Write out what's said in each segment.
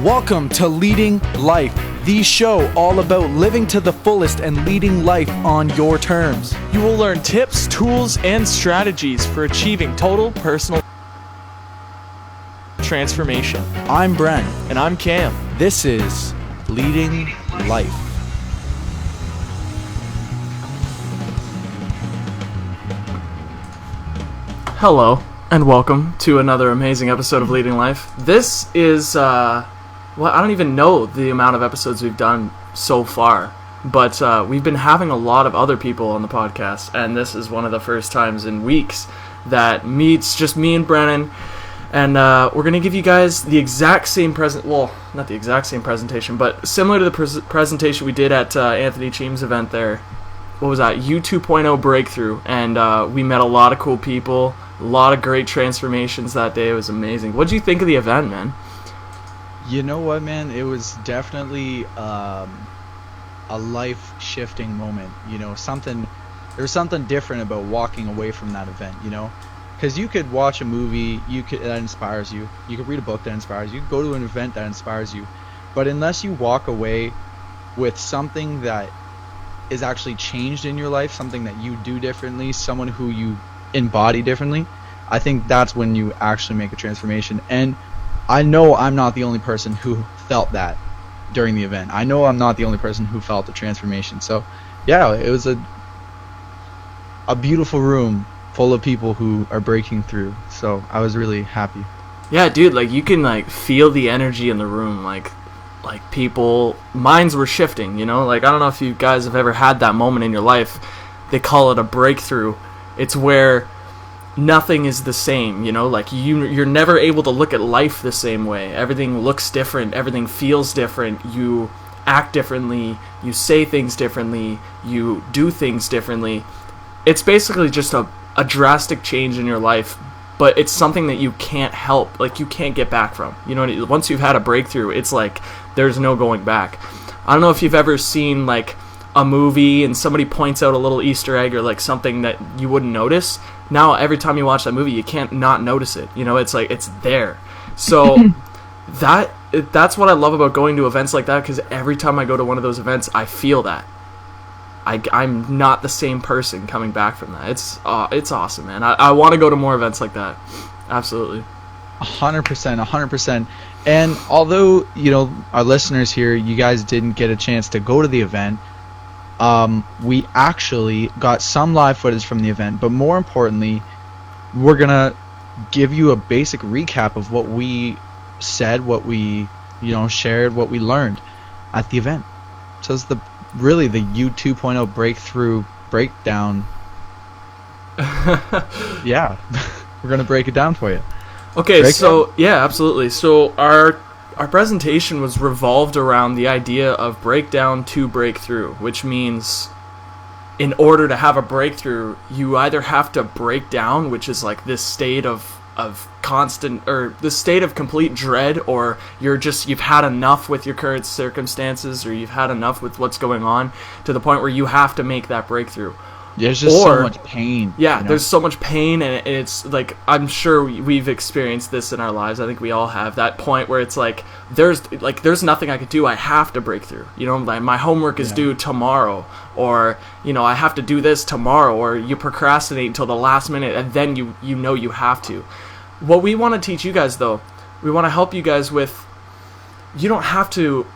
Welcome to Leading Life, the show all about living to the fullest and leading life on your terms. You will learn tips, tools, and strategies for achieving total personal transformation. I'm Bren. And I'm Cam. This is Leading Life. Hello, and welcome to another amazing episode of Leading Life. This is, I don't even know the amount of episodes we've done so far, but we've been having a lot of other people on the podcast, and this is one of the first times in weeks that meets just me and Brennan, and we're going to give you guys the exact same not the exact same presentation, but similar to the presentation we did at Anthony Cheem's event there. What was that? U 2.0 breakthrough, and we met a lot of cool people, a lot of great transformations that day. It was amazing. What did you think of the event, man? You know what, man? It was definitely a life-shifting moment. You know, there's something different about walking away from that event, you know? Because you could watch a movie that inspires you. You could read a book that inspires you. You could go to an event that inspires you. But unless you walk away with something that is actually changed in your life, something that you do differently, someone who you embody differently, I think that's when you actually make a transformation. And I know I'm not the only person who felt that during the event. I know I'm not the only person who felt the transformation. So, yeah, it was a beautiful room full of people who are breaking through. So I was really happy. Yeah, dude, like you can feel the energy in the room, like people, minds were shifting, you know? Like, I don't know if you guys have ever had that moment in your life. They call it a breakthrough. It's where nothing is the same, you know? Like, you're never able to look at life the same way. Everything looks different. Everything feels different. You act differently. You say things differently. You do things differently. It's basically just a drastic change in your life, but it's something that you can't help. Like, you can't get back from. You know, once you've had a breakthrough, it's like there's no going back. I don't know if you've ever seen, a movie and somebody points out a little Easter egg or something that you wouldn't notice. Now every time you watch that movie, you can't not notice it. You know, it's it's there. So that's what I love about going to events like that, because every time I go to one of those events, I feel that I'm not the same person coming back from that. It's awesome, man. I want to go to more events like that. Absolutely. 100%. And although, you know, our listeners here, you guys didn't get a chance to go to the event, we actually got some live footage from the event, but more importantly, we're going to give you a basic recap of what we said, what we, shared, what we learned at the event. So it's really the U 2.0 breakthrough breakdown. Yeah, we're going to break it down for you. Okay, yeah, absolutely. So our presentation was revolved around the idea of breakdown to breakthrough, which means in order to have a breakthrough, you either have to break down, which is this state of constant, or the state of complete dread, or you've had enough with your current circumstances, or you've had enough with what's going on to the point where you have to make that breakthrough. There's just so much pain. Yeah, there's so much pain, and it's I'm sure we've experienced this in our lives. I think we all have that point where it's there's nothing I could do. I have to break through. You know, my homework is due tomorrow, or I have to do this tomorrow, or you procrastinate until the last minute, and then you have to. What we want to teach you guys, though, we want to help you guys with. You don't have to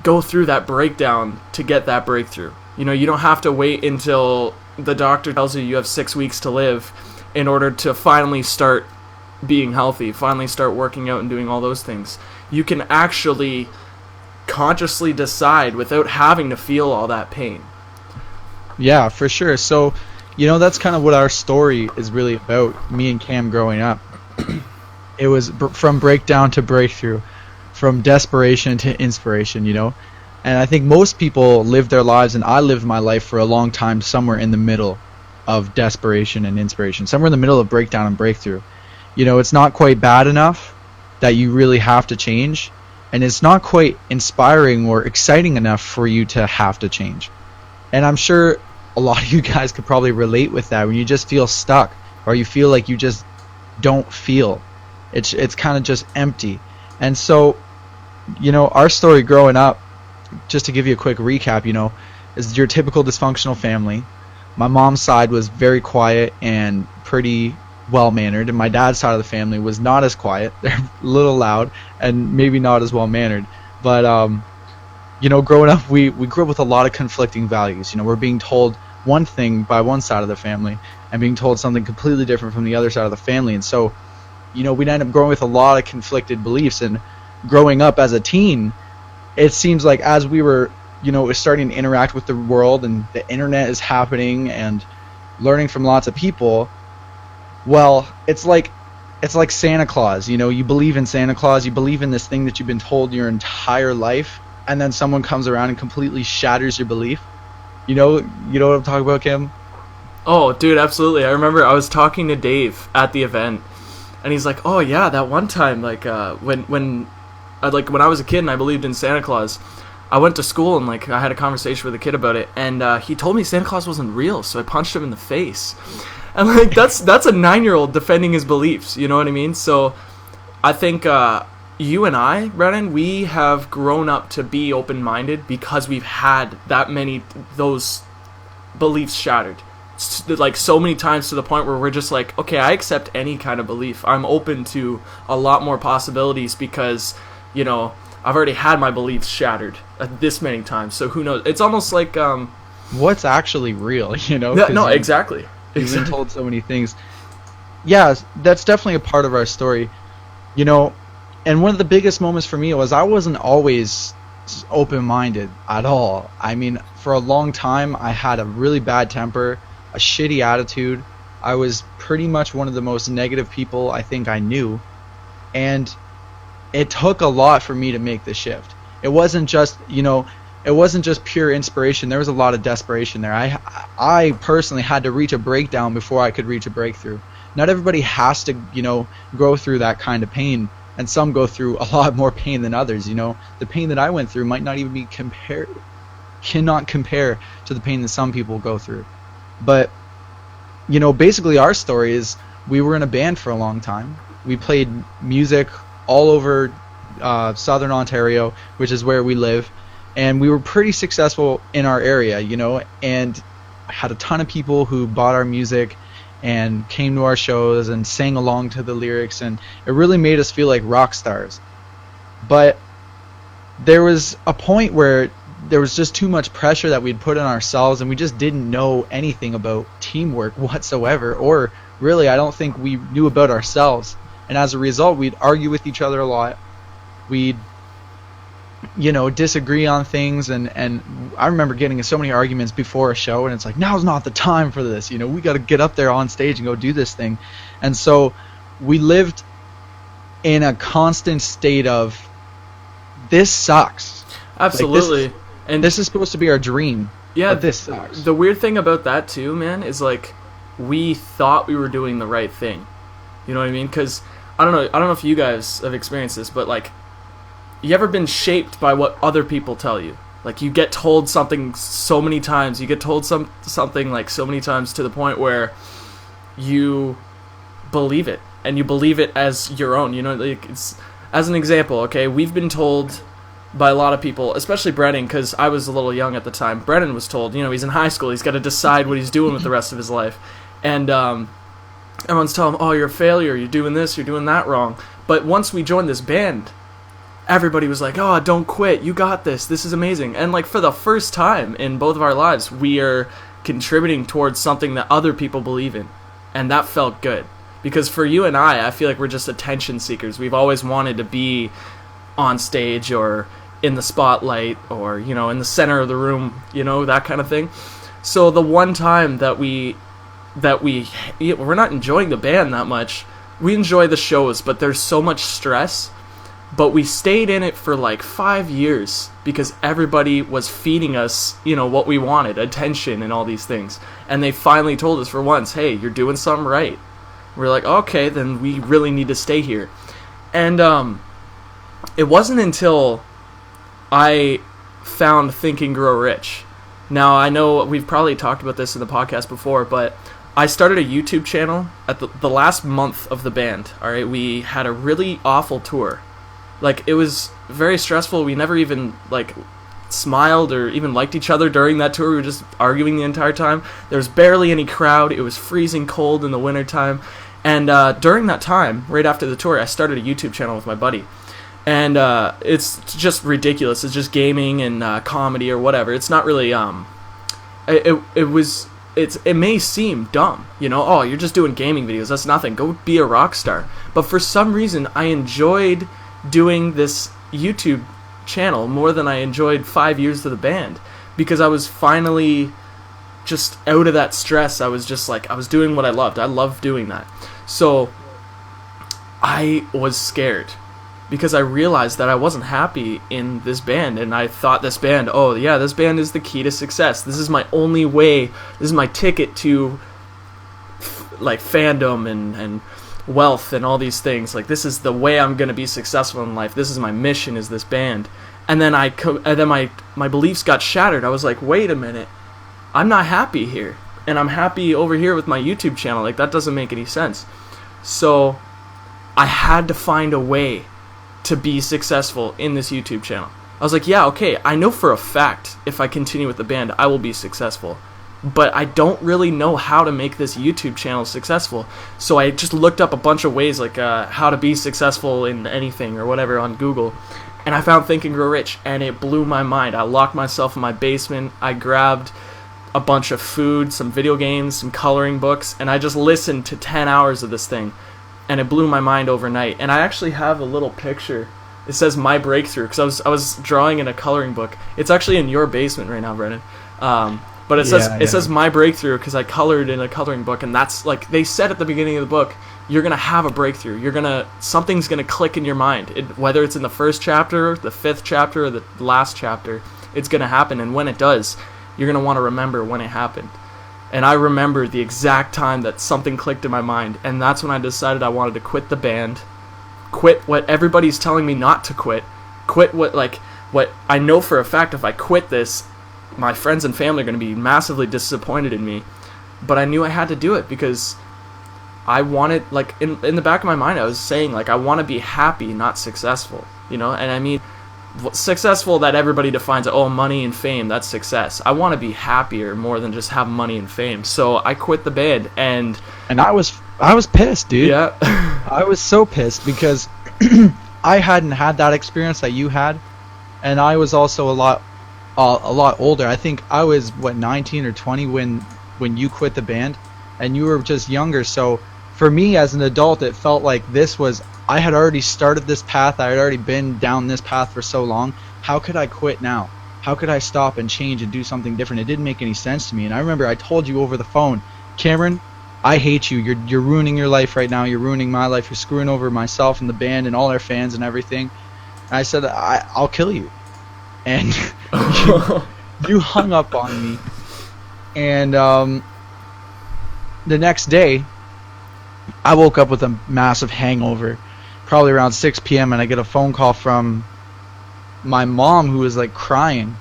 go through that breakdown to get that breakthrough. You don't have to wait until the doctor tells you have 6 weeks to live in order to finally start being healthy, finally start working out and doing all those things. You can actually consciously decide without having to feel all that pain. Yeah, for sure. So, that's kind of what our story is really about, me and Cam growing up. It was from breakdown to breakthrough, from desperation to inspiration, And I think most people live their lives, and I lived my life for a long time somewhere in the middle of desperation and inspiration, somewhere in the middle of breakdown and breakthrough. It's not quite bad enough that you really have to change, and it's not quite inspiring or exciting enough for you to have to change. And I'm sure a lot of you guys could probably relate with that when you just feel stuck, or you feel like you just don't feel. It's kind of just empty. And so our story growing up, just to give you a quick recap, is your typical dysfunctional family. My mom's side was very quiet and pretty well-mannered, and my dad's side of the family was not as quiet. They're a little loud and maybe not as well-mannered. But, growing up, we grew up with a lot of conflicting values. We're being told one thing by one side of the family and being told something completely different from the other side of the family. And so, we'd end up growing with a lot of conflicted beliefs. And growing up as a teen, it seems like as we were, starting to interact with the world and the internet is happening and learning from lots of people, well, it's like Santa Claus. You believe in Santa Claus, you believe in this thing that you've been told your entire life, and then someone comes around and completely shatters your belief. You know what I'm talking about, Kim? Oh, dude, absolutely. I remember I was talking to Dave at the event, and he's like, "Oh yeah, that one time, when I was a kid and I believed in Santa Claus, I went to school and I had a conversation with a kid about it, and he told me Santa Claus wasn't real, so I punched him in the face." And that's a 9-year-old defending his beliefs. You know what I mean? So I think you and I, Brennan, we have grown up to be open-minded because we've had that many those beliefs shattered. So many times to the point where we're just like, okay, I accept any kind of belief. I'm open to a lot more possibilities because, I've already had my beliefs shattered this many times. So who knows? It's almost like what's actually real, No, exactly. You've been told so many things. Yeah, that's definitely a part of our story. And one of the biggest moments for me was I wasn't always open-minded at all. I mean, for a long time, I had a really bad temper, a shitty attitude. I was pretty much one of the most negative people I think I knew. And it took a lot for me to make the shift. It wasn't just, pure inspiration. There was a lot of desperation there. I personally had to reach a breakdown before I could reach a breakthrough. Not everybody has to, go through that kind of pain. And some go through a lot more pain than others. The pain that I went through might not even be cannot compare to the pain that some people go through. But, basically our story is we were in a band for a long time. We played music all over southern Ontario, which is where we live. And we were pretty successful in our area, and had a ton of people who bought our music and came to our shows and sang along to the lyrics, and it really made us feel like rock stars. But there was a point where there was just too much pressure that we'd put on ourselves, and we just didn't know anything about teamwork whatsoever, or really I don't think we knew about ourselves. And as a result, we'd argue with each other a lot. We'd disagree on things, and I remember getting in so many arguments before a show, and it's like, now's not the time for this, we got to get up there on stage and go do this thing. And so we lived in a constant state of, this sucks. Absolutely. This is supposed to be our dream. Yeah, but this sucks. The weird thing about that too, man, is we thought we were doing the right thing. You know what I mean? Because I don't know if you guys have experienced this, but you ever been shaped by what other people tell you? You get told something so many times. You get told something so many times to the point where you believe it, and you believe it as your own. It's, as an example, okay, we've been told by a lot of people, especially Brennan, because I was a little young at the time. Brennan was told, he's in high school. He's got to decide what he's doing with the rest of his life, and everyone's telling him, "Oh, you're a failure. You're doing this. You're doing that wrong." But once we joined this band, everybody was like, "Oh, don't quit. You got this. This is amazing." And for the first time in both of our lives, we are contributing towards something that other people believe in. And that felt good. Because for you and I feel like we're just attention seekers. We've always wanted to be on stage or in the spotlight or, in the center of the room, that kind of thing. So the one time that we're not enjoying the band that much. We enjoy the shows, but there's so much stress. But we stayed in it for 5 years because everybody was feeding us, what we wanted, attention and all these things. And they finally told us for once, "Hey, you're doing something right." We're like, okay, then we really need to stay here. And it wasn't until I found Think and Grow Rich. Now, I know we've probably talked about this in the podcast before, but I started a YouTube channel at the last month of the band. All right, we had a really awful tour. Like, it was very stressful. We never even, like, smiled or even liked each other during that tour. We were just arguing the entire time. There was barely any crowd. It was freezing cold in the wintertime. And during that time, right after the tour, I started a YouTube channel with my buddy. And it's just ridiculous. It's just gaming and comedy or whatever. It's not really... It may seem dumb, you know, oh, you're just doing gaming videos, that's nothing, go be a rock star. But for some reason, I enjoyed doing this YouTube channel more than I enjoyed 5 years of the band, because I was finally just out of that stress. I was just like, I was doing what I loved. I loved doing that. So I was scared, because I realized that I wasn't happy in this band, and I thought this band, oh yeah, this band is the key to success. This is my only way, this is my ticket to like fandom and wealth and all these things. Like, this is the way I'm going to be successful in life. This is my mission, is this band. And then my beliefs got shattered. I was like, wait a minute, I'm not happy here, and I'm happy over here with my YouTube channel. Like, that doesn't make any sense. So I had to find a way to be successful in this YouTube channel. I was like, yeah, okay, I know for a fact if I continue with the band, I will be successful. But I don't really know how to make this YouTube channel successful. So I just looked up a bunch of ways, like how to be successful in anything or whatever on Google. And I found Think and Grow Rich, and it blew my mind. I locked myself in my basement. I grabbed a bunch of food, some video games, some coloring books, and I just listened to 10 hours of this thing. And it blew my mind overnight. And I actually have a little picture. It says My Breakthrough, because I was drawing in a coloring book. It's actually in your basement right now, Brennan. But it says My Breakthrough because I colored in a coloring book, and that's like they said at the beginning of the book, you're gonna have a breakthrough. Something's gonna click in your mind. Whether it's in the first chapter, the 5th chapter, or the last chapter, it's gonna happen. And when it does, you're gonna want to remember when it happened. And I remember the exact time that something clicked in my mind, and that's when I decided I wanted to quit the band, quit what everybody's telling me not to quit what I know for a fact. If I quit this, my friends and family are going to be massively disappointed in me. But I knew I had to do it because I wanted, like, in the back of my mind, I was saying, like, I want to be happy, not successful, you know. And I mean, successful that everybody defines, oh, money and fame, that's success. I want to be happier more than just have money and fame. So I quit the band, and I was pissed, dude. Yeah. I was so pissed because I hadn't had that experience that you had, and I was also a lot older. I think I was 19 or 20 when you quit the band, and you were just younger. So for me as an adult, it felt like I had already started this path. I had already been down this path for so long. How could I quit now? How could I stop and change and do something different? It didn't make any sense to me. And I remember I told you over the phone, Cameron, I hate you. You're ruining your life right now. You're ruining my life. You're screwing over myself and the band and all our fans and everything. And I said, I'll kill you. And you hung up on me. And the next day, I woke up with a massive hangover, probably around 6 p.m., and I get a phone call from my mom, who was like crying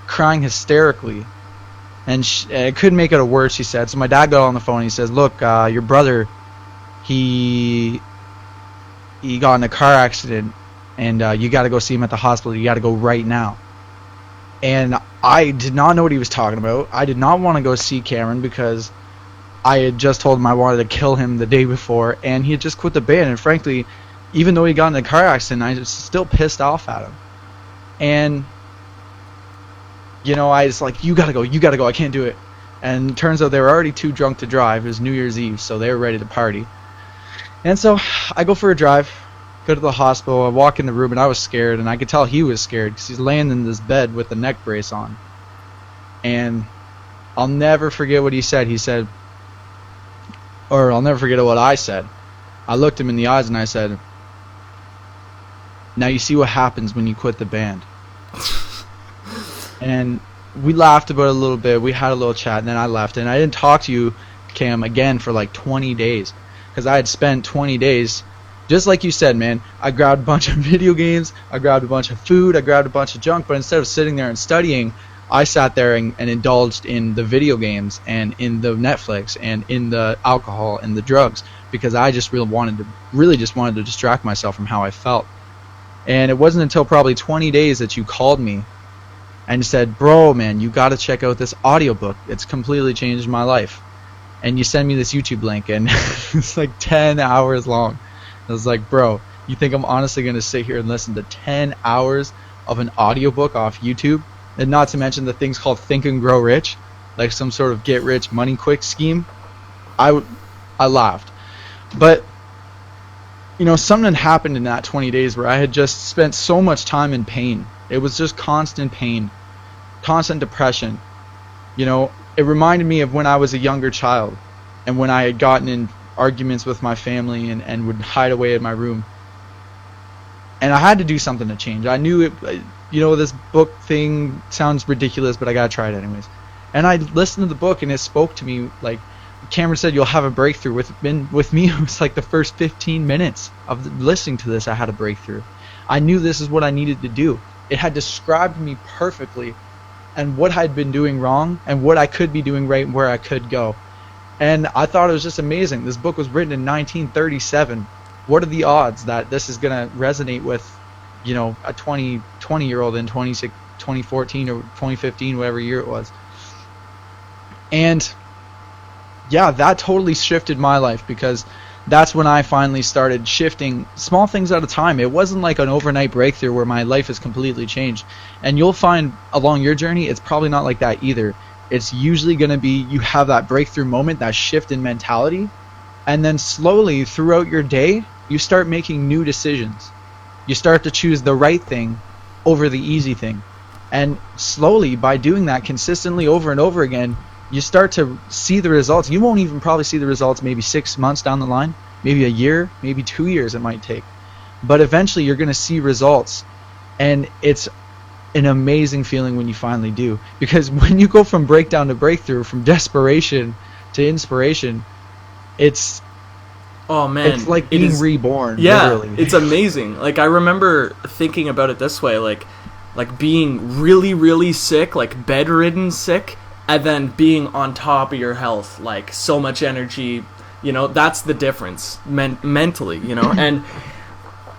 hysterically. And I couldn't make it a word, she said. So my dad got on the phone and he says, look, your brother, he got in a car accident, and you got to go see him at the hospital. You got to go right now. And I did not know what he was talking about. I did not want to go see Cameron because I had just told him I wanted to kill him the day before, and he had just quit the band. And frankly, even though he got in a car accident, I was still pissed off at him. And you know, I was like, you gotta go, I can't do it. And it turns out they were already too drunk to drive. It was New Year's Eve, so they were ready to party. And so I go for a drive, go to the hospital, I walk in the room, and I was scared, and I could tell he was scared because he's laying in this bed with a neck brace on. And I'll never forget what he said. I'll never forget what I said. I looked him in the eyes and I said, now you see what happens when you quit the band. And we laughed about it a little bit. We had a little chat, and then I left. And I didn't talk to you, Cam, again for like 20 days. Because I had spent 20 days, just like you said, man. I grabbed a bunch of video games. I grabbed a bunch of food. I grabbed a bunch of junk. But instead of sitting there and studying, I sat there and indulged in the video games and in the Netflix and in the alcohol and the drugs. Because I just really wanted to distract myself from how I felt. And it wasn't until probably 20 days that you called me and said, bro, man, you got to check out this audiobook. It's completely changed my life. And you send me this YouTube link, and it's like 10 hours long. I was like, bro, you think I'm honestly going to sit here and listen to 10 hours of an audiobook off YouTube? And not to mention the things called Think and Grow Rich, like some sort of get rich money quick scheme. I laughed. But, you know, something happened in that 20 days where I had just spent so much time in pain. It was just constant pain, constant depression. You know, it reminded me of when I was a younger child and when I had gotten in arguments with my family and would hide away in my room. And I had to do something to change. I knew it, you know, this book thing sounds ridiculous, but I gotta try it anyways. And I listened to the book, and it spoke to me. Like Cameron said, you'll have a breakthrough. With me, it was like the first 15 minutes of listening to this, I had a breakthrough. I knew this is what I needed to do. It had described me perfectly, and what I'd been doing wrong, and what I could be doing right, and where I could go. And I thought it was just amazing. This book was written in 1937. What are the odds that this is going to resonate with, you know, a 20-year-old in 2014 or 2015, whatever year it was? And yeah, that totally shifted my life, because that's when I finally started shifting small things at a time. It wasn't like an overnight breakthrough where my life has completely changed. And you'll find along your journey, it's probably not like that either. It's usually going to be you have that breakthrough moment, that shift in mentality, and then slowly throughout your day, you start making new decisions. You start to choose the right thing over the easy thing. And slowly, by doing that consistently over and over again, you start to see the results. You won't even probably see the results maybe 6 months down the line, maybe a year, maybe 2 years it might take. But eventually you're going to see results. And it's an amazing feeling when you finally do. Because when you go from breakdown to breakthrough, from desperation to inspiration, it's like being reborn. Yeah, literally. It's amazing. Like, I remember thinking about it this way, like being really, really sick, like bedridden sick, and then being on top of your health, like so much energy, you know, that's the difference mentally, you know. And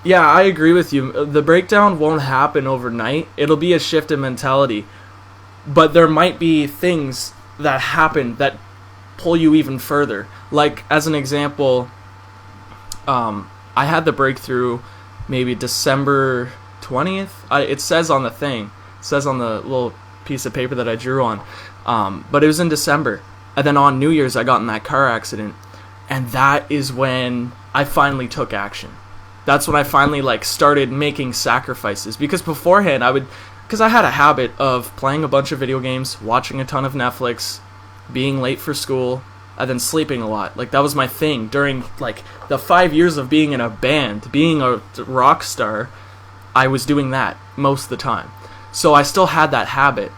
yeah, I agree with you. The breakdown won't happen overnight. It'll be a shift in mentality. But there might be things that happen that pull you even further. Like, as an example, I had the breakthrough maybe December 20th. It says on the thing. It says on the little piece of paper that I drew on. But it was in December. And then on New Year's, I got in that car accident. And that is when I finally took action. That's when I finally started making sacrifices. Because beforehand, because I had a habit of playing a bunch of video games, watching a ton of Netflix, being late for school, and then sleeping a lot. Like, that was my thing during the 5 years of being in a band, being a rock star. I was doing that most of the time. So I still had that habit.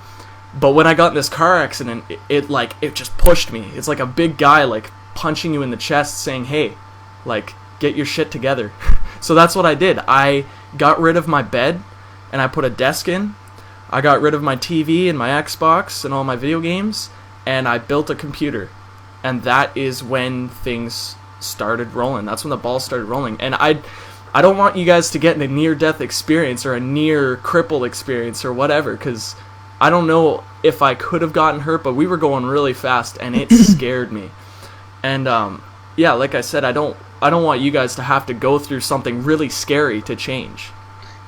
But when I got in this car accident, it just pushed me. It's like a big guy punching you in the chest saying, hey, get your shit together. So that's what I did. I got rid of my bed and I put a desk in. I got rid of my TV and my Xbox and all my video games, and I built a computer. And that is when things started rolling. That's when the ball started rolling. And I don't want you guys to get in a near-death experience or a near-crippled experience or whatever, because I don't know if I could have gotten hurt, but we were going really fast, and it scared me. And yeah, like I said, I don't want you guys to have to go through something really scary to change.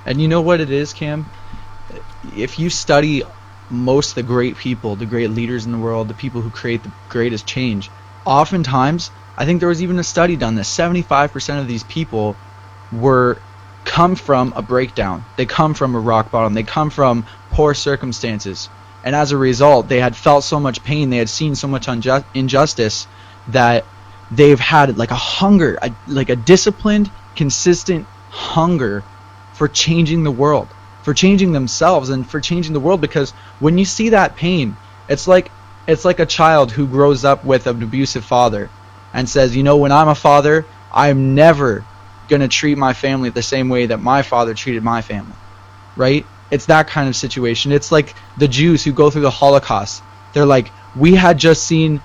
And you know what it is, Cam? If you study most of the great people, the great leaders in the world, the people who create the greatest change, oftentimes, I think there was even a study done this, 75% of these people come from a breakdown. They come from a rock bottom. They come from poor circumstances. And as a result, they had felt so much pain, they had seen so much injustice, that they've had a hunger, a disciplined, consistent hunger for changing the world, for changing themselves and for changing the world. Because when you see that pain, it's like a child who grows up with an abusive father and says, you know, when I'm a father, I'm never going to treat my family the same way that my father treated my family, right? It's that kind of situation. It's like the Jews who go through the Holocaust. They're like, we had just seen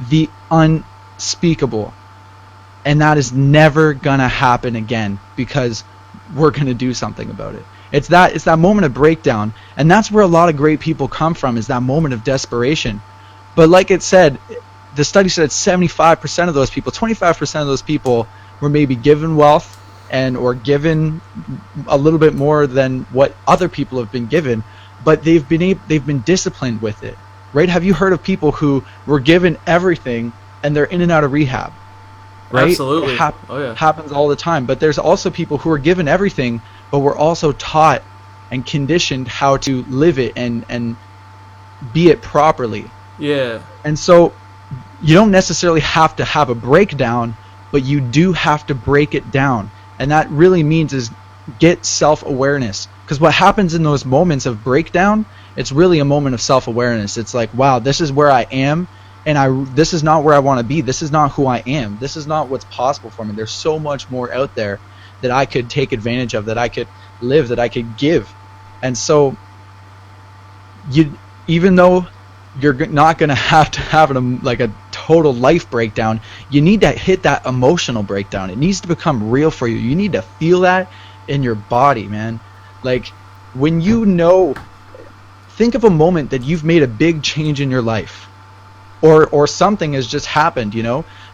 the unspeakable, and that is never gonna happen again, because we're going to do something about it. It's that moment of breakdown, and that's where a lot of great people come from, is that moment of desperation. But like it said, the study said 75% of those people, 25% of those people were maybe given wealth or given a little bit more than what other people have been given, but they've been disciplined with it, right? Have you heard of people who were given everything and they're in and out of rehab? Right? Absolutely. It happens all the time. But there's also people who are given everything, but were also taught and conditioned how to live it and be it properly. Yeah. And so you don't necessarily have to have a breakdown, but you do have to break it down. And that really means is get self-awareness. Because what happens in those moments of breakdown, it's really a moment of self-awareness. It's like, wow, this is where I am, and this is not where I want to be. This is not who I am. This is not what's possible for me. There's so much more out there that I could take advantage of, that I could live, that I could give. And so even though you're not going to have like a total life breakdown, you need to hit that emotional breakdown. It needs to become real for you. You need to feel that in your body, man. Like, when think of a moment that you've made a big change in your life, or something has just happened,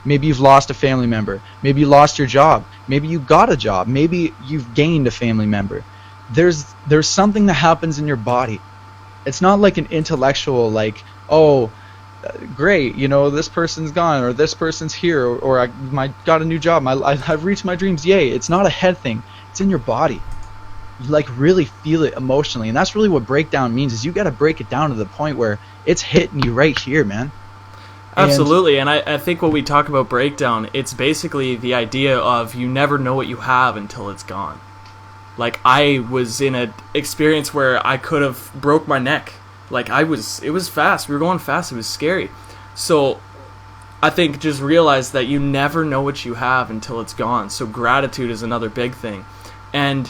maybe you've lost a family member, maybe you lost your job, maybe you got a job, maybe you've gained a family member. There's something that happens in your body. It's not like an intellectual, like, oh, great, this person's gone, or this person's here, or I got a new job, I've reached my dreams, yay. It's not a head thing. It's in your body. You like really feel it emotionally, and that's really what breakdown means. Is you got to break it down to the point where it's hitting you right here, man. Absolutely. And I think when we talk about breakdown, it's basically the idea of you never know what you have until it's gone. Like, I was in an experience where I could have broke my neck. Like, it was fast. We were going fast. It was scary. So I think just realize that you never know what you have until it's gone. So gratitude is another big thing. And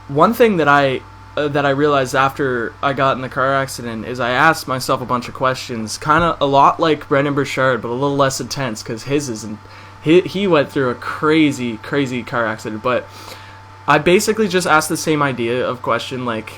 one thing that I realized after I got in the car accident is I asked myself a bunch of questions, kind of a lot like Brendan Burchard, but a little less intense, because he went through a crazy, crazy car accident. But I basically just asked the same idea of question, like,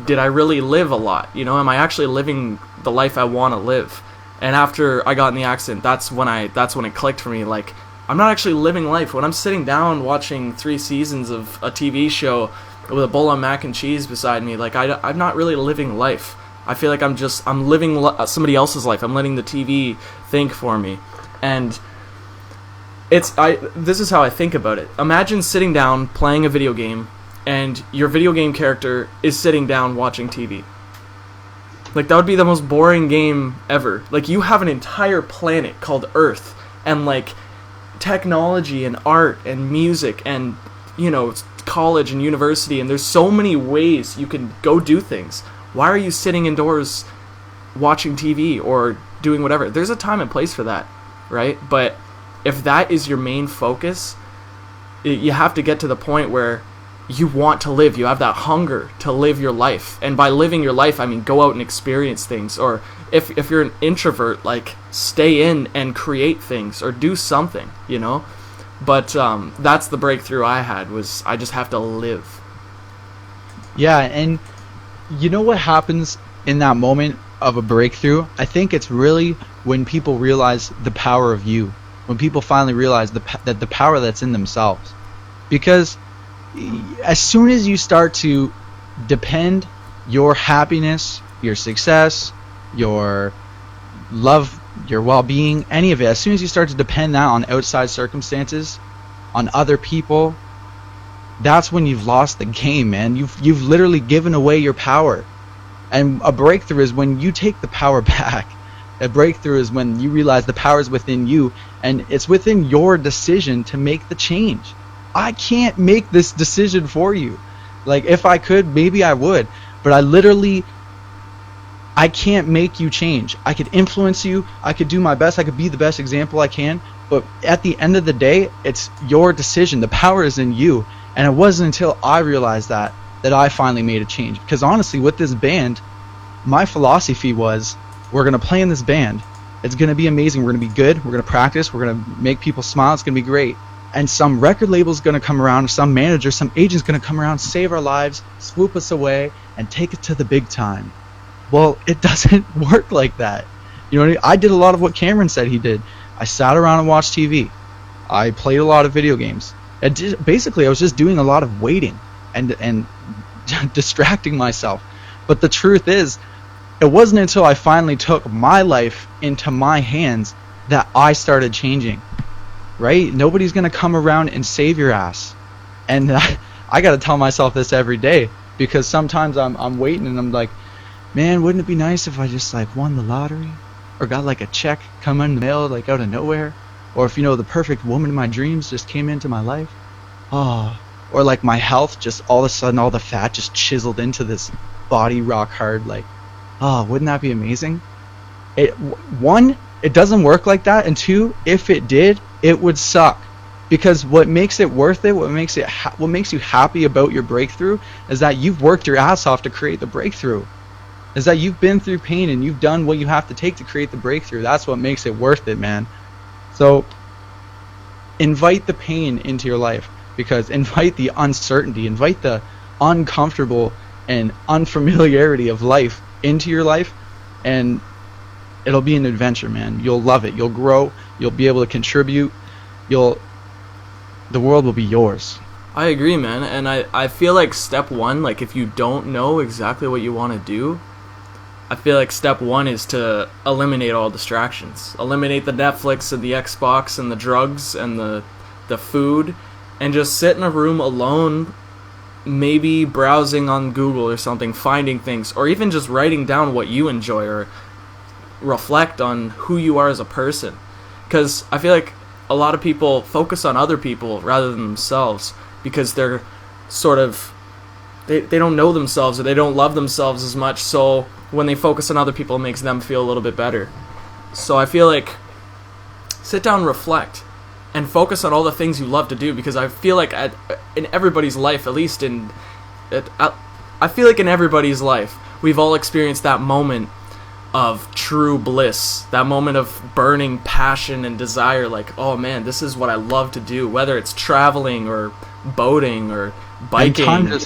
did I really live a lot? Am I actually living the life I want to live? And after I got in the accident, that's when it clicked for me. Like, I'm not actually living life. When I'm sitting down watching 3 seasons of a TV show with a bowl of mac and cheese beside me, like, I'm not really living life. I feel like I'm living somebody else's life. I'm letting the TV think for me. And this is how I think about it. Imagine sitting down playing a video game, and your video game character is sitting down watching TV. Like, that would be the most boring game ever. Like, you have an entire planet called Earth, and like technology and art and music and college and university, and there's so many ways you can go do things. Why are you sitting indoors watching TV or doing whatever? There's a time and place for that, right? But if that is your main focus, you have to get to the point where you want to live. You have that hunger to live your life. And by living your life, I mean go out and experience things. Or if you're an introvert, like, stay in and create things or do something, But that's the breakthrough I had, was I just have to live. Yeah, and what happens in that moment of a breakthrough? I think it's really when people realize the power of you. When people finally realize that the power that's in themselves. Because as soon as you start to depend your happiness, your success, your love, your well-being, any of it, as soon as you start to depend that on outside circumstances, on other people, that's when you've lost the game, man. You've literally given away your power. And a breakthrough is when you take the power back. A breakthrough is when you realize the power is within you, and it's within your decision to make the change. I can't make this decision for you. Like, if I could, maybe I would, but I can't make you change. I could influence you, I could do my best, I could be the best example I can, but at the end of the day, it's your decision. The power is in you. And it wasn't until I realized that I finally made a change. Because honestly, with this band, my philosophy was, we're going to play in this band. It's going to be amazing. We're going to be good. We're going to practice. We're going to make people smile. It's going to be great. and some record label's going to come around, or some manager, some agent's going to come around, save our lives, swoop us away, and take it to the big time. Well, it doesn't work like that. You know what I mean? I did a lot of what Cameron said he did. I sat around and watched TV. I played a lot of video games. Basically, I was just doing a lot of waiting and distracting myself. But the truth is, it wasn't until I finally took my life into my hands that I started changing. Right? Nobody's going to come around and save your ass. And I got to tell myself this every day, because sometimes I'm waiting and I'm like, man, wouldn't it be nice if I just like won the lottery, or got like a check come in the mail like out of nowhere, or if, you know, the perfect woman in my dreams just came into my life. Oh, or like my health, just all of a sudden all the fat just chiseled into this body rock hard. Like, oh, wouldn't that be amazing? One, it doesn't work like that, and two, if it did, it would suck. Because what makes it worth it, what makes you happy about your breakthrough, is that you've worked your ass off to create the breakthrough. Is that you've been through pain and you've done what you have to take to create the breakthrough. That's what makes it worth it, man. So invite the pain into your life, because invite the uncertainty, invite the uncomfortable and unfamiliarity of life into your life, and it'll be an adventure, man. You'll love it. You'll grow. You'll be able to contribute. The world will be yours. I agree, man. And I feel like step one, like if you don't know exactly what you want to do, I feel like step one is to eliminate all distractions. Eliminate the Netflix and the Xbox and the drugs and the food, and just sit in a room alone, maybe browsing on Google or something, finding things, or even just writing down what you enjoy, or reflect on who you are as a person. Because I feel like a lot of people focus on other people rather than themselves, because they're sort of, they don't know themselves, or they don't love themselves as much, so when they focus on other people, it makes them feel a little bit better. So I feel like sit down and reflect and focus on all the things you love to do, because I feel like in everybody's life, at least I feel like in everybody's life, we've all experienced that moment of true bliss, that moment of burning passion and desire, like, oh man, this is what I love to do, whether it's traveling or boating or biking. And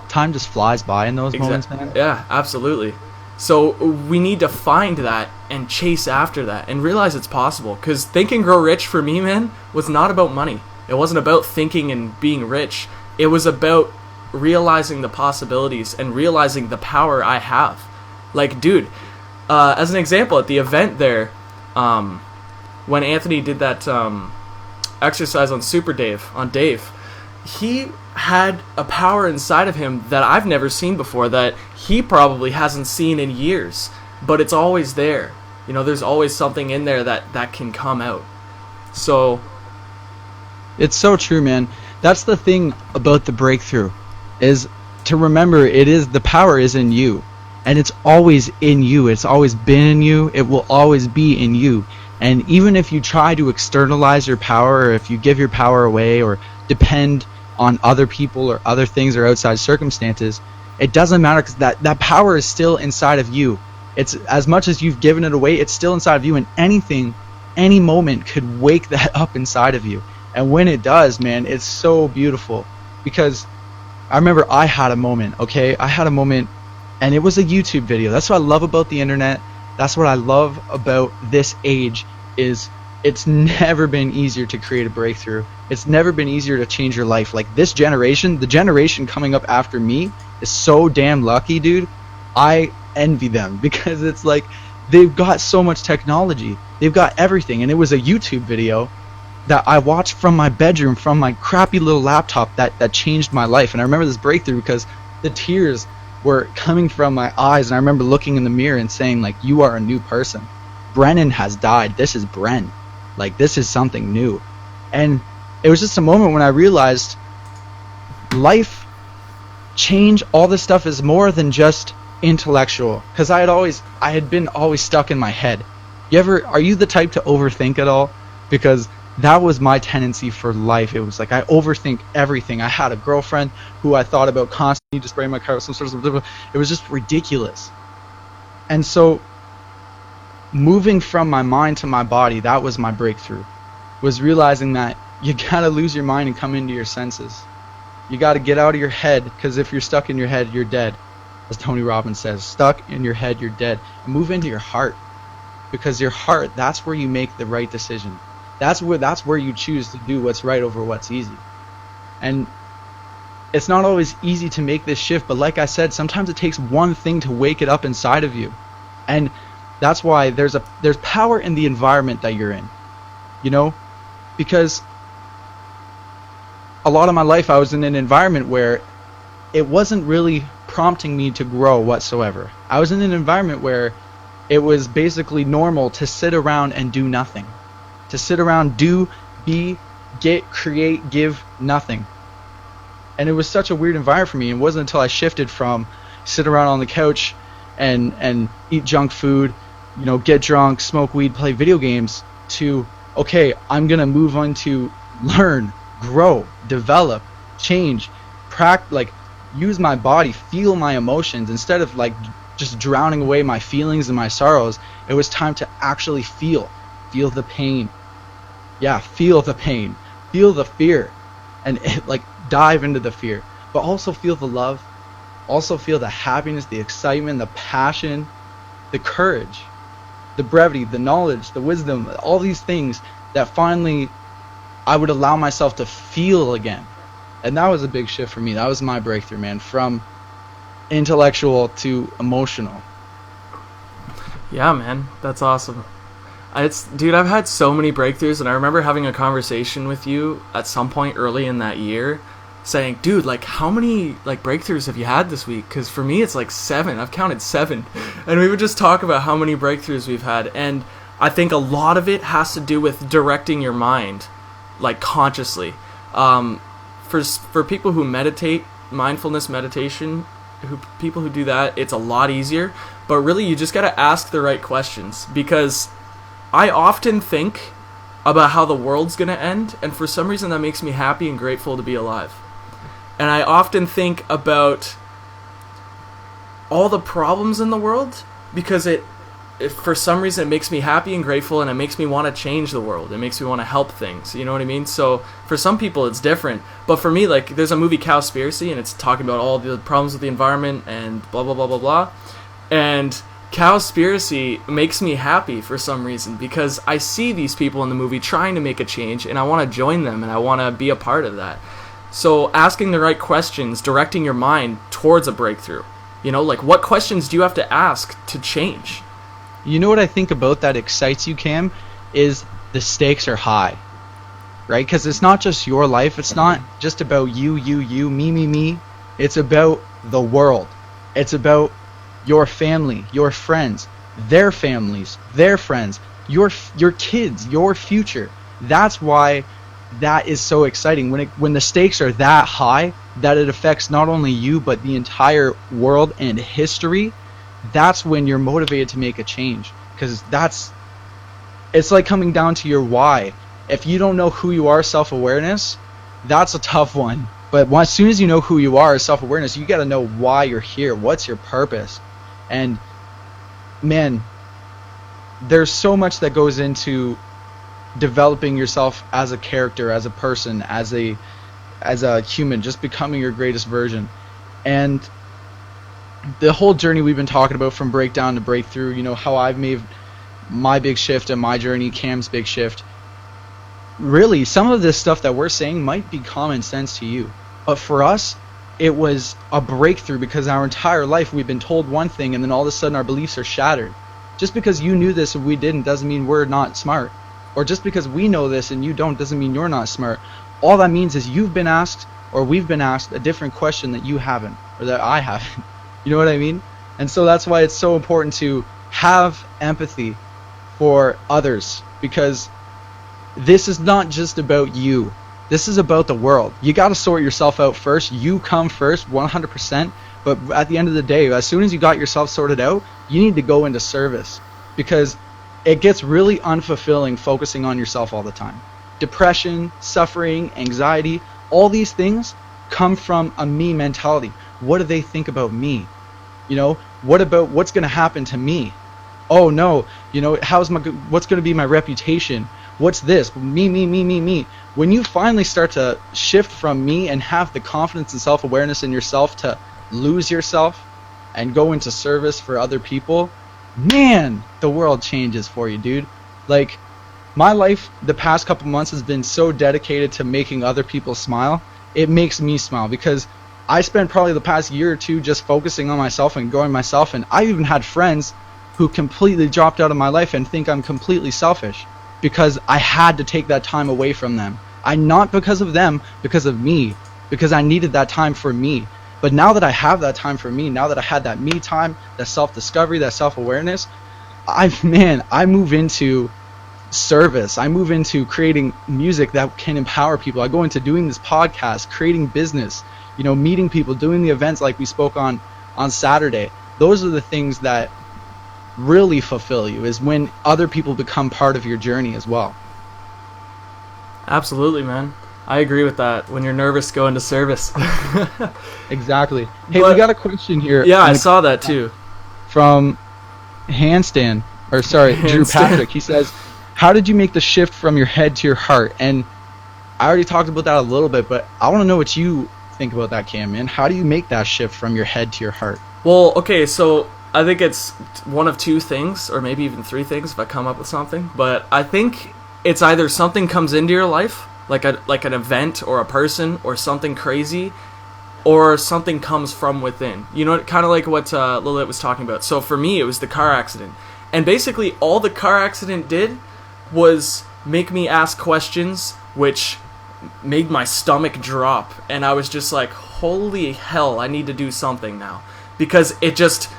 time just flies by in those moments, man. Yeah, absolutely. So we need to find that and chase after that and realize it's possible. Because Think and Grow Rich for me, man, was not about money. It wasn't about thinking and being rich. It was about realizing the possibilities and realizing the power I have. Like, dude, as an example, at the event there, when Anthony did that exercise on Dave, he had a power inside of him that I've never seen before, that he probably hasn't seen in years, but it's always there. You know, there's always something in there that can come out. So it's so true, man. That's the thing about the breakthrough, is to remember the power is in you, and it's always in you. It's always been in you. It will always be in you. And even if you try to externalize your power, or if you give your power away, or depend on other people or other things or outside circumstances, it doesn't matter, because that power is still inside of you. It's as much as you've given it away, it's still inside of you, and any moment could wake that up inside of you. And when it does, man, it's so beautiful. Because I remember I had a moment, and it was a YouTube video. That's what I love about the internet. That's what I love about this age, is it's never been easier to create a breakthrough. It's never been easier to change your life. Like, this generation, the generation coming up after me, is so damn lucky, dude. I envy them, because it's like they've got so much technology. They've got everything. And it was a YouTube video that I watched from my bedroom, from my crappy little laptop, that changed my life. And I remember this breakthrough because the tears were coming from my eyes, and I remember looking in the mirror and saying, like, you are a new person. Brennan has died. This is Bren. Like, this is something new. And it was just a moment when I realized life change, all this stuff is more than just intellectual. Because I had been always stuck in my head. Are you the type to overthink at all? Because that was my tendency for life. It was like I overthink everything. I had a girlfriend who I thought about constantly, to spray my car with some sort of, it was just ridiculous. And so moving from my mind to my body, that was my breakthrough. Was realizing that you gotta lose your mind and come into your senses. You gotta get out of your head, because if you're stuck in your head, you're dead. As Tony Robbins says, stuck in your head, you're dead. And move into your heart, because your heart, that's where you make the right decision. That's where you choose to do what's right over what's easy. And it's not always easy to make this shift, but like I said, sometimes it takes one thing to wake it up inside of you. And that's why there's power in the environment that you're in. You know? Because a lot of my life I was in an environment where it wasn't really prompting me to grow whatsoever. I was in an environment where it was basically normal to sit around and do nothing. To sit around, do, be, get, create, give nothing. And it was such a weird environment for me. It wasn't until I shifted from sit around on the couch and eat junk food, you know, get drunk, smoke weed, play video games, to, okay, I'm going to move on to learn, grow, develop, change, use my body, feel my emotions. Instead of like just drowning away my feelings and my sorrows, it was time to actually feel the pain. Yeah, feel the pain, feel the fear, and dive into the fear, but also feel the love, also feel the happiness, the excitement, the passion, the courage, the brevity, the knowledge, the wisdom, all these things that finally I would allow myself to feel again. And that was a big shift for me. That was my breakthrough, man, from intellectual to emotional. Yeah, man, that's awesome. Dude, I've had so many breakthroughs, and I remember having a conversation with you at some point early in that year saying, dude, like, how many like breakthroughs have you had this week? Because for me it's like 7. I've counted 7. And we would just talk about how many breakthroughs we've had, and I think a lot of it has to do with directing your mind, like, consciously. For people who meditate, mindfulness meditation, people who do that, it's a lot easier. But really, you just gotta ask the right questions, because I often think about how the world's gonna end, and for some reason that makes me happy and grateful to be alive. And I often think about all the problems in the world, because for some reason it makes me happy and grateful, and it makes me want to change the world. It makes me want to help things. You know what I mean? So for some people it's different, but for me, like, there's a movie, Cowspiracy, and it's talking about all the problems with the environment and blah blah blah blah blah. And Cowspiracy makes me happy for some reason, because I see these people in the movie trying to make a change, and I want to join them, and I want to be a part of that. So asking the right questions, directing your mind towards a breakthrough. You know, like, what questions do you have to ask to change? You know what I think about that excites you, Cam, is the stakes are high, right? Because it's not just your life. It's not just about you, me. It's about the world. It's about your family, your friends, their families, their friends, your kids, your future. That's why that is so exciting. When the stakes are that high, that it affects not only you but the entire world and history, that's when you're motivated to make a change. Because it's like coming down to your why. If you don't know who you are, self-awareness, that's a tough one. But as soon as you know who you are, self-awareness, you got to know why you're here. What's your purpose? And man, there's so much that goes into developing yourself as a character, as a person, as a human, just becoming your greatest version. And the whole journey we've been talking about, from breakdown to breakthrough, you know, how I've made my big shift and my journey, Cam's big shift. Really, some of this stuff that we're saying might be common sense to you, but for us, it was a breakthrough, because our entire life we've been told one thing, and then all of a sudden our beliefs are shattered. Just because you knew this and we didn't doesn't mean we're not smart. Or just because we know this and you don't doesn't mean you're not smart. All that means is you've been asked, or we've been asked, a different question that you haven't, or that I haven't. You know what I mean? And so that's why it's so important to have empathy for others, because this is not just about you. This is about the world. You got to sort yourself out first. You come first, 100%. But at the end of the day, as soon as you got yourself sorted out, you need to go into service, because it gets really unfulfilling focusing on yourself all the time. Depression, suffering, anxiety, all these things come from a me mentality. What do they think about me? You know, what about what's going to happen to me? Oh no, you know, what's going to be my reputation? What's this? Me. when you finally start to shift from me and have the confidence and self-awareness in yourself to lose yourself and go into service for other people, man, the world changes for you, dude. Like, my life the past couple months has been so dedicated to making other people smile. It makes me smile because I spent probably the past year or two just focusing on myself and growing myself, and I even had friends who completely dropped out of my life and think I'm completely selfish because I had to take that time away from them. Not because of them, because of me, because I needed that time for me. But now that I have that time for me, now that I had that me time, that self-discovery, that self-awareness, I move into service. I move into creating music that can empower people. I go into doing this podcast, creating business, meeting people, doing the events like we spoke on Saturday. Those are the things that really fulfill you, is when other people become part of your journey as well. Absolutely, man. I agree with that. When you're nervous, go into service. Exactly. Hey, we got a question here. Yeah, I saw that too. From Drew Patrick. He says, how did you make the shift from your head to your heart? And I already talked about that a little bit, but I want to know what you think about that, Cam, man. How do you make that shift from your head to your heart? Well, okay, so I think it's one of two things, or maybe even three things if I come up with something. But I think it's either something comes into your life, like an event or a person or something crazy, or something comes from within. Kind of like what Lilith was talking about. So for me, it was the car accident. And basically all the car accident did was make me ask questions, which made my stomach drop. And I was just like, holy hell, I need to do something now. Because it just,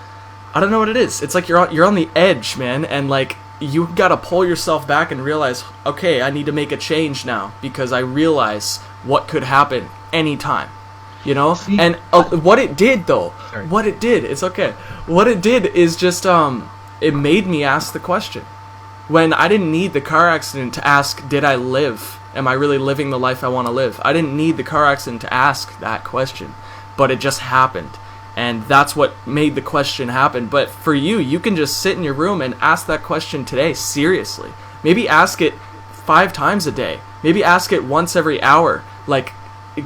I don't know what it is. It's like you're on the edge, man. And like, you gotta pull yourself back and realize, okay, I need to make a change now because I realize what could happen anytime, See, and what it did though, sorry. It's okay. What it did is just, it made me ask the question when I didn't need the car accident to ask, did I live? Am I really living the life I want to live? I didn't need the car accident to ask that question, but it just happened. And that's what made the question happen. But for you can just sit in your room and ask that question today, seriously. Maybe ask it 5 times a day. Maybe ask it once every hour. Like,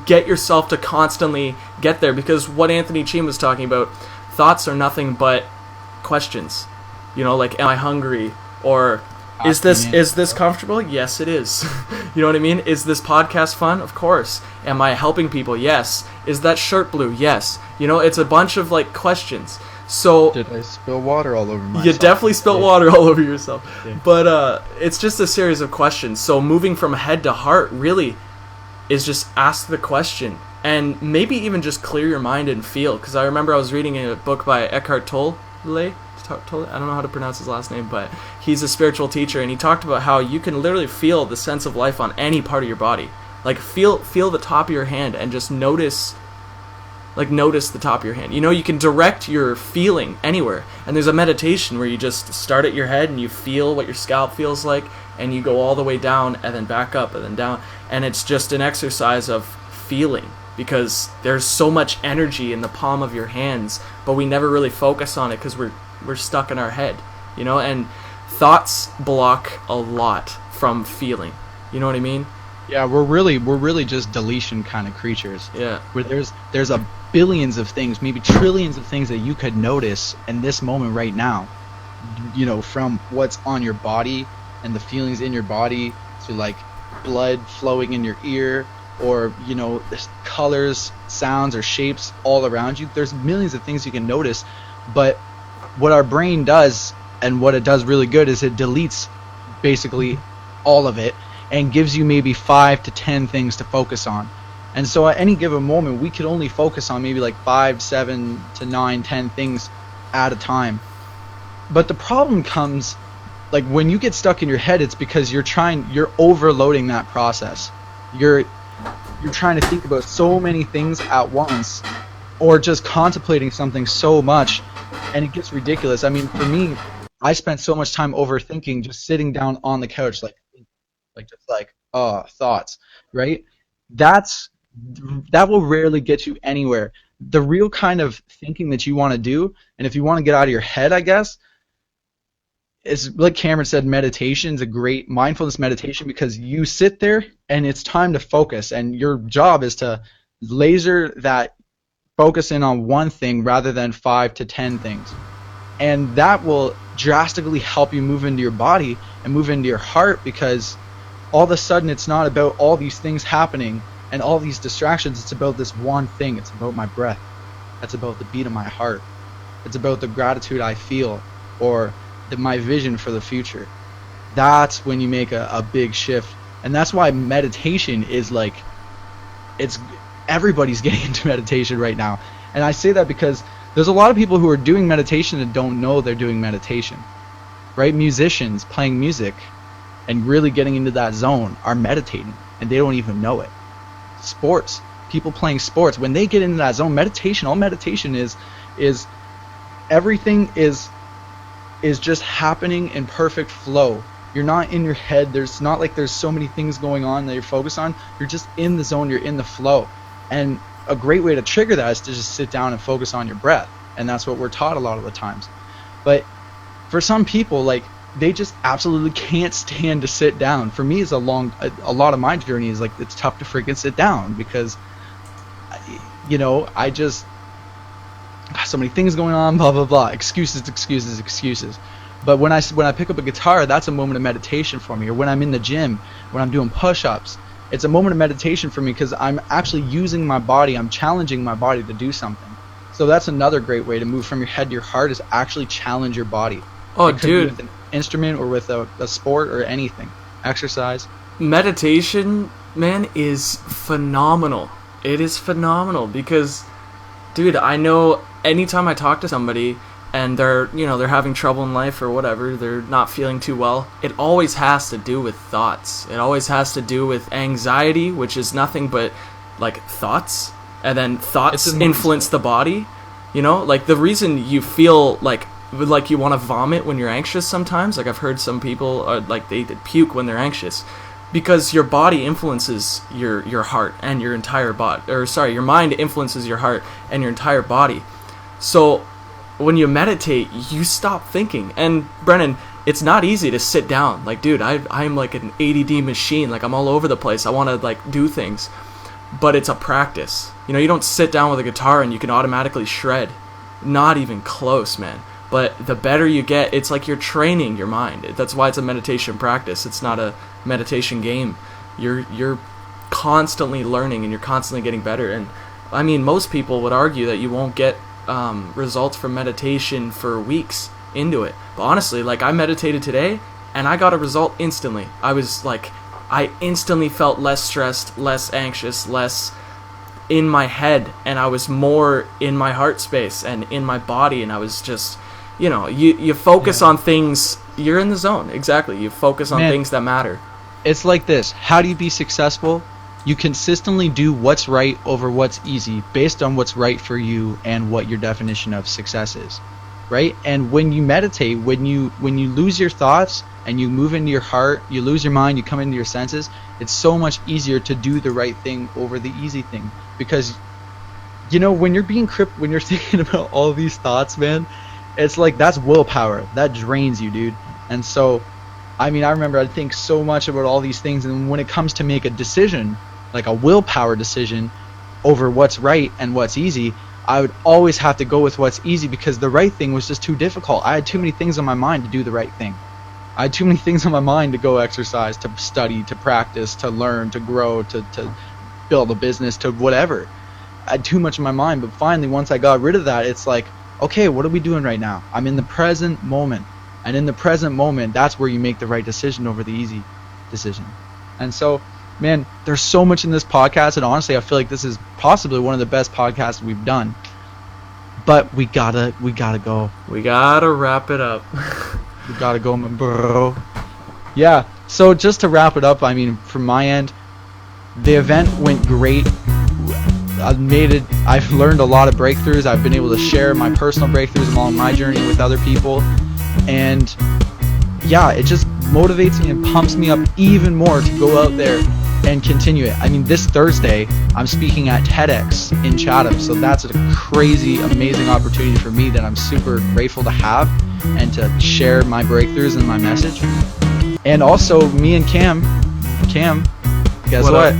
get yourself to constantly get there. Because what Anthony Chin was talking about, thoughts are nothing but questions. Like, am I hungry? Or, is this comfortable? Yes, it is. You know what I mean? Is this podcast fun? Of course. Am I helping people? Yes. Is that shirt blue? Yes. It's a bunch of like questions. So did I spill water all over myself? You definitely spilled water all over yourself. Yeah. But it's just a series of questions. So moving from head to heart really is just ask the question and maybe even just clear your mind and feel. Because I remember I was reading a book by Eckhart Tolle. I don't know how to pronounce his last name, but he's a spiritual teacher, and he talked about how you can literally feel the sense of life on any part of your body. Like feel the top of your hand and just notice the top of your hand. You can direct your feeling anywhere. And there's a meditation where you just start at your head and you feel what your scalp feels like, and you go all the way down and then back up and then down. And it's just an exercise of feeling, because there's so much energy in the palm of your hands, but we never really focus on it because we're stuck in our head, and thoughts block a lot from feeling. You know what I mean? Yeah, we're really just deletion kind of creatures. Yeah. Where there's a billions of things, maybe trillions of things that you could notice in this moment right now. From what's on your body and the feelings in your body to like blood flowing in your ear, or there's colors, sounds, or shapes all around you. There's millions of things you can notice, but what our brain does, and what it does really good, is it deletes basically all of it and gives you maybe 5 to 10 things to focus on. And so at any given moment, we could only focus on maybe like 5, 7 to 9, 10 things at a time. But the problem comes, like when you get stuck in your head, it's because you're overloading that process. You're trying to think about so many things at once, or just contemplating something so much, and it gets ridiculous. I mean, for me, I spent so much time overthinking, just sitting down on the couch, thoughts, right? That will rarely get you anywhere. The real kind of thinking that you want to do, and if you want to get out of your head, I guess, it's like Cameron said, meditation is a great mindfulness meditation because you sit there and it's time to focus, and your job is to laser that focus in on one thing rather than 5 to 10 things. And that will drastically help you move into your body and move into your heart, because all of a sudden it's not about all these things happening and all these distractions. It's about this one thing. It's about my breath. It's about the beat of my heart. It's about the gratitude I feel, or my vision for the future. That's when you make a big shift. And that's why meditation is like, it's everybody's getting into meditation right now. And I say that because there's a lot of people who are doing meditation and don't know they're doing meditation, right? Musicians playing music and really getting into that zone are meditating, and they don't even know it. Sports, people playing sports, when they get into that zone, meditation, all meditation is everything is just happening in perfect flow. You're not in your head. There's not like there's so many things going on that you're focused on. You're just in the zone. You're in the flow. And a great way to trigger that is to just sit down and focus on your breath. And that's what we're taught a lot of the times. But for some people, like, they just absolutely can't stand to sit down. For me, it's a lot of my journey is like, it's tough to freaking sit down because, you know, I just got so many things going on, blah, blah, blah, excuses. But when I pick up a guitar, that's a moment of meditation for me. Or when I'm in the gym, when I'm doing push-ups, it's a moment of meditation for me because I'm actually using my body. I'm challenging my body to do something. So that's another great way to move from your head to your heart, is actually challenge your body. Oh, it could dude. be with an instrument or with a sport or anything. Exercise. Meditation, man, is phenomenal. It is phenomenal because, dude, I know anytime I talk to somebody and they're having trouble in life or whatever, they're not feeling too well, it always has to do with thoughts. It always has to do with anxiety, which is nothing but like thoughts, and then thoughts influence the body. You know, like the reason you feel like you want to vomit when you're anxious sometimes, like I've heard some people like they puke when they're anxious, because your body influences your heart and your entire body, or sorry, your mind influences your heart and your entire body. So when you meditate, you stop thinking. And Brennan, it's not easy to sit down. Like, dude, I'm like an ADD machine. Like, I'm all over the place. I want to like do things, but it's a practice. You know, you don't sit down with a guitar and you can automatically shred. Not even close, man. But the better you get, it's like you're training your mind. That's why it's a meditation practice. It's not a meditation game. You're constantly learning and you're constantly getting better. And I mean, most people would argue that you won't get results from meditation for weeks into it. But honestly, like, I meditated today and I got a result instantly. I instantly felt less stressed, less anxious, less in my head, and I was more in my heart space and in my body, and I was just, you know, you focus on things, you're in the zone. Exactly. You focus on things that matter. It's like this. How do you be successful? You consistently do what's right over what's easy based on what's right for you and what your definition of success is, right? And when you meditate, when you lose your thoughts and you move into your heart, you lose your mind, you come into your senses, it's so much easier to do the right thing over the easy thing. Because, you know, when you're when you're thinking about all these thoughts, man, it's like, that's willpower. That drains you, dude. And so, I mean, I remember I'd think so much about all these things, and when it comes to make a decision, like a willpower decision over what's right and what's easy, I would always have to go with what's easy because the right thing was just too difficult. I had too many things on my mind to do the right thing. I had too many things on my mind to go exercise, to study, to practice, to learn, to grow, to build a business, to whatever. I had too much in my mind, but finally, once I got rid of that, it's like, okay, what are we doing right now? I'm in the present moment. And in the present moment, that's where you make the right decision over the easy decision. And so, man, there's so much in this podcast, and honestly, I feel like this is possibly one of the best podcasts we've done. But we gotta go. We gotta wrap it up. We gotta go, bro. Yeah, so just to wrap it up, I mean, from my end, the event went great. I've learned a lot of breakthroughs. I've been able to share my personal breakthroughs along my journey with other people. And yeah, it just motivates me and pumps me up even more to go out there and continue it. I mean, this Thursday, I'm speaking at TEDx in Chatham, so that's a crazy, amazing opportunity for me that I'm super grateful to have and to share my breakthroughs and my message. And also, me and Cam, guess what?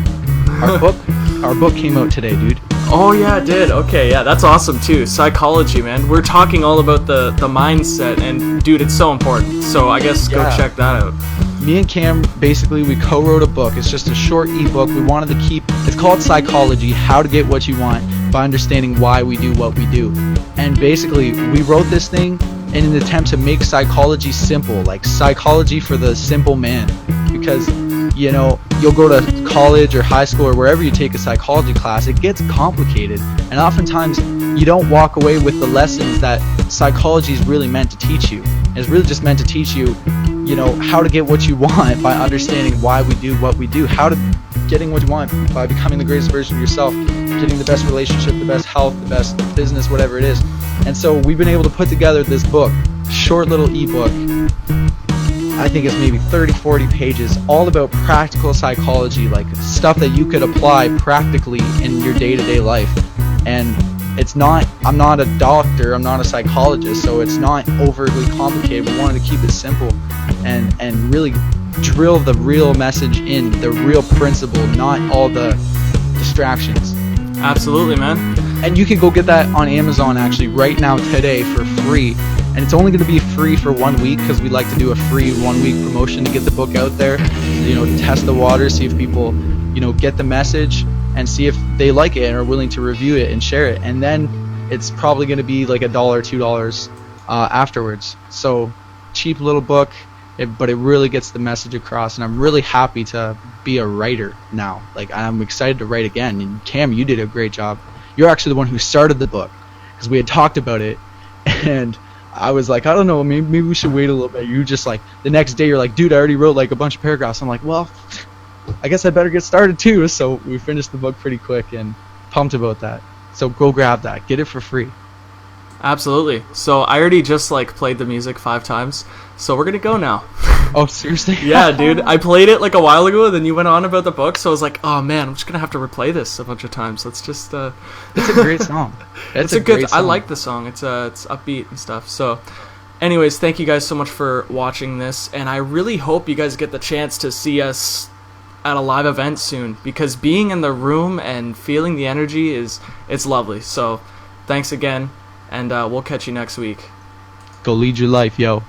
Our book came out today, dude. Oh yeah, it did. Okay, yeah, that's awesome too. Psychology, man. We're talking all about the mindset, and dude, it's so important. So I guess go check that out. Me and Cam, basically, we co-wrote a book. It's just a short ebook. We wanted to keep, it's called Psychology, How to Get What You Want by Understanding Why We Do What We Do. And basically, we wrote this thing in an attempt to make psychology simple, like psychology for the simple man. Because, you know, you'll go to college or high school or wherever you take a psychology class, it gets complicated. And oftentimes, you don't walk away with the lessons that psychology is really meant to teach you. It's really just meant to teach you, you know, how to get what you want by understanding why we do what we do, getting what you want by becoming the greatest version of yourself, getting the best relationship, the best health, the best business, whatever it is. And so we've been able to put together this book, short little ebook. I think it's maybe 30, 40 pages, all about practical psychology, like stuff that you could apply practically in your day-to-day life. And it's not, I'm not a doctor, I'm not a psychologist, so it's not overly complicated. We wanted to keep it simple and really drill the real message in, the real principle, not all the distractions. Absolutely, man. And you can go get that on Amazon actually right now today for free. And it's only going to be free for 1 week because we like to do a free 1 week promotion to get the book out there, you know, to test the water, see if people, you know, get the message and see if they like it and are willing to review it and share it. And then it's probably going to be like $1, $2 afterwards. So cheap little book, but it really gets the message across. And I'm really happy to be a writer now. Like, I'm excited to write again. And Cam, you did a great job. You're actually the one who started the book because we had talked about it, and I was like, I don't know, maybe we should wait a little bit. You just like, the next day you're like, dude, I already wrote like a bunch of paragraphs. I'm like, well, I guess I better get started too. So we finished the book pretty quick and pumped about that. So go grab that. Get it for free. Absolutely. So I already just like played the music 5 times. So we're going to go now. Oh, seriously? Yeah, dude. I played it like a while ago, then you went on about the book. So I was like, oh man, I'm just going to have to replay this a bunch of times. Let's just... It's a great song. It's a good song. I like the song. It's upbeat and stuff. So anyways, thank you guys so much for watching this. And I really hope you guys get the chance to see us at a live event soon, because being in the room and feeling the energy it's lovely. So thanks again, and we'll catch you next week. Go lead your life, yo.